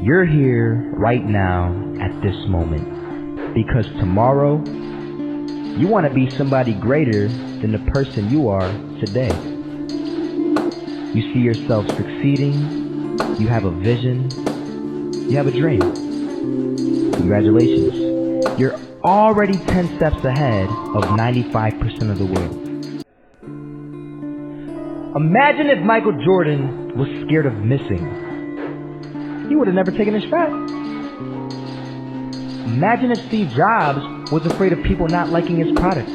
You're here right now at this moment because tomorrow you want to be somebody greater than the person you are today. You see yourself succeeding, you have a vision, you have a dream. Congratulations. You're already 10 steps ahead of 95% of the world. Imagine if Michael Jordan was scared of missing. He would have never taken a shot. Imagine if Steve Jobs was afraid of people not liking his product.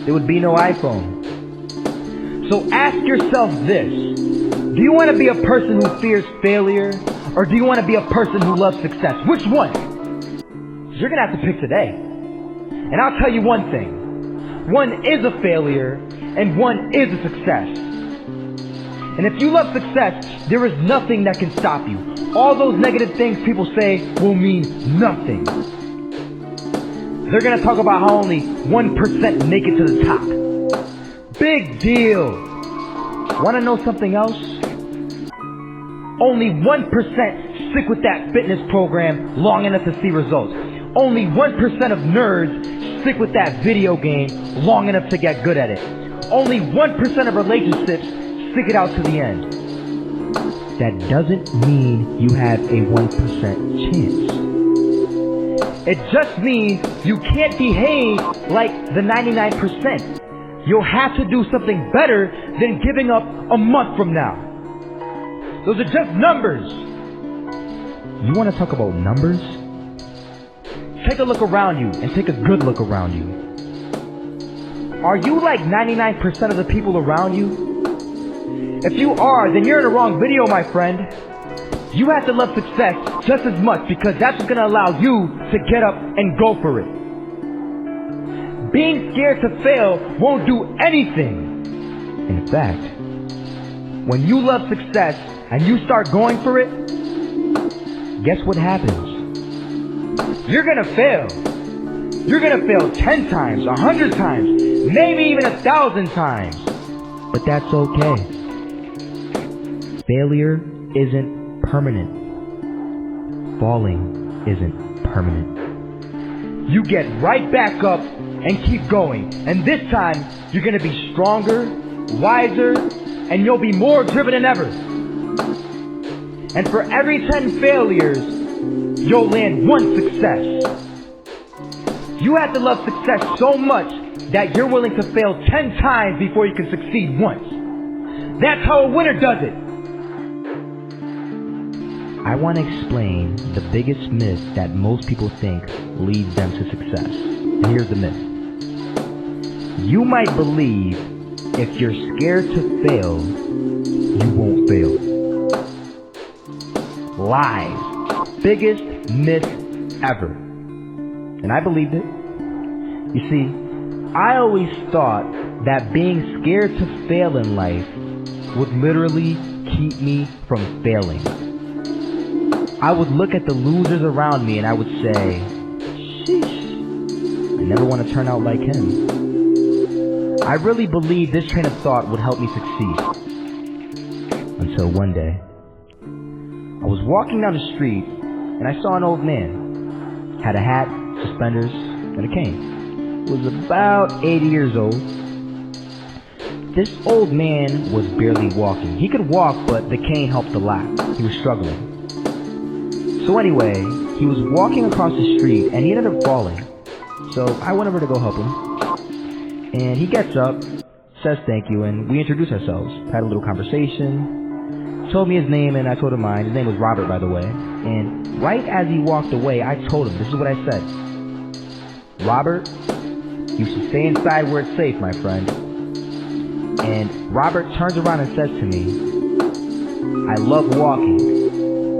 There would be no iPhone. So ask yourself this. Do you want to be a person who fears failure, or do you want to be a person who loves success? Which one? You're going to have to pick today. And I'll tell you one thing. One is a failure, and one is a success. And if you love success, there is nothing that can stop you. All those negative things people say will mean nothing. They're going to talk about how only 1% make it to the top. Big deal. Want to know something else? Only 1% stick with that fitness program long enough to see results. Only 1% of nerds stick with that video game long enough to get good at it. Only 1% of relationships stick it out to the end. That doesn't mean you have a 1% chance. It just means you can't behave like the 99%. You'll have to do something better than giving up a month from now. Those are just numbers. You want to talk about numbers? Take a look around you and take a good look around you. Are you like 99% of the people around you? If you are, then you're in the wrong video, my friend. You have to love success just as much because that's what's going to allow you to get up and go for it. Being scared to fail won't do anything. In fact, when you love success and you start going for it, guess what happens? You're going to fail. You're going to fail 10 times, 100 times, maybe even 1,000 times. But that's okay. Failure isn't permanent. Falling isn't permanent. You get right back up and keep going. And this time, you're going to be stronger, wiser, and you'll be more driven than ever. And for every 10 failures, you'll land one success. You have to love success so much that you're willing to fail 10 times before you can succeed once. That's how a winner does it. I want to explain the biggest myth that most people think leads them to success. And here's the myth. You might believe if you're scared to fail, you won't fail. Lies. Biggest myth ever. And I believed it. You see, I always thought that being scared to fail in life would literally keep me from failing. I would look at the losers around me and I would say, sheesh, I never want to turn out like him. I really believed this train of thought would help me succeed. Until one day, I was walking down the street and I saw an old man. Had a hat, suspenders, and a cane. Was about 80 years old. This old man was barely walking. He could walk, but the cane helped a lot. He was struggling. So anyway, he was walking across the street and he ended up falling. So I went over to go help him. And he gets up, says thank you, and we introduced ourselves. Had a little conversation. Told me his name and I told him mine. His name was Robert, by the way. And right as he walked away, I told him, this is what I said. Robert, you should stay inside where it's safe, my friend. And Robert turns around and says to me, I love walking.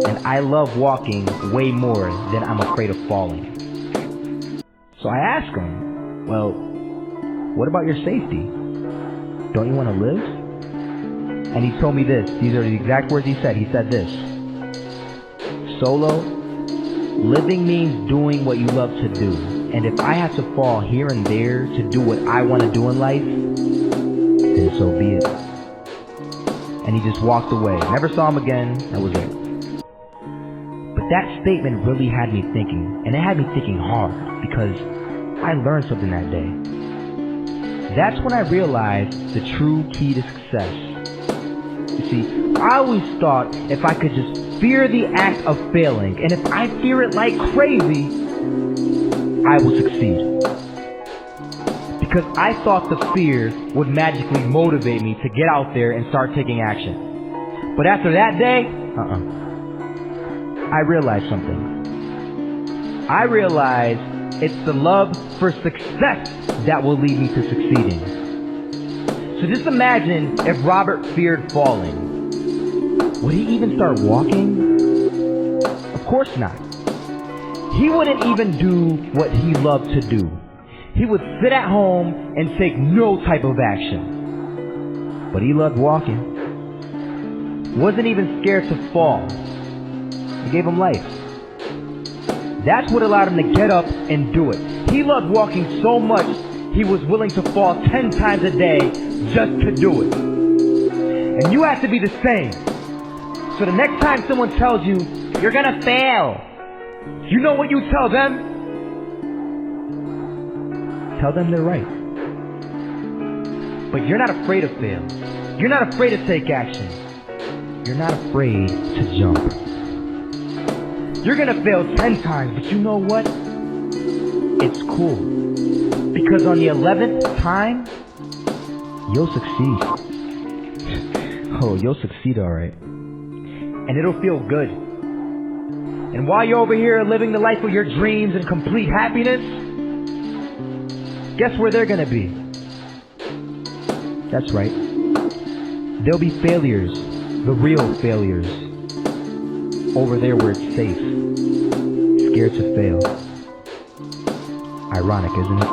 And I love walking way more than I'm afraid of falling. So I asked him, well, what about your safety? Don't you want to live? And he told me this. These are the exact words he said. He said this. Solo, living means doing what you love to do. And if I have to fall here and there to do what I want to do in life, then so be it. And he just walked away. Never saw him again. That was it. that statement really had me thinking, and it had me thinking hard because I learned something that day. That's when I realized the true key to success. You see, I always thought if I could just fear the act of failing, and if I fear it like crazy, I will succeed. Because I thought the fear would magically motivate me to get out there and start taking action. But after that day, I realized something. I realized it's the love for success that will lead me to succeeding. So just imagine if Robert feared falling. Would he even start walking? Of course not. He wouldn't even do what he loved to do. He would sit at home and take no type of action. But he loved walking. Wasn't even scared to fall. It gave him life. That's what allowed him to get up and do it. He loved walking so much, he was willing to fall 10 times a day just to do it. And you have to be the same. So the next time someone tells you, you're gonna fail, you know what you tell them? Tell them they're right. But you're not afraid of fail. You're not afraid to take action. You're not afraid to jump. You're gonna fail 10 times, but you know what? It's cool. Because on the 11th time, you'll succeed. Oh, you'll succeed alright. And it'll feel good. And while you're over here living the life of your dreams and complete happiness, guess where they're gonna be? That's right. They'll be failures, the real failures, over there where it's safe, scared to fail. Ironic, isn't it?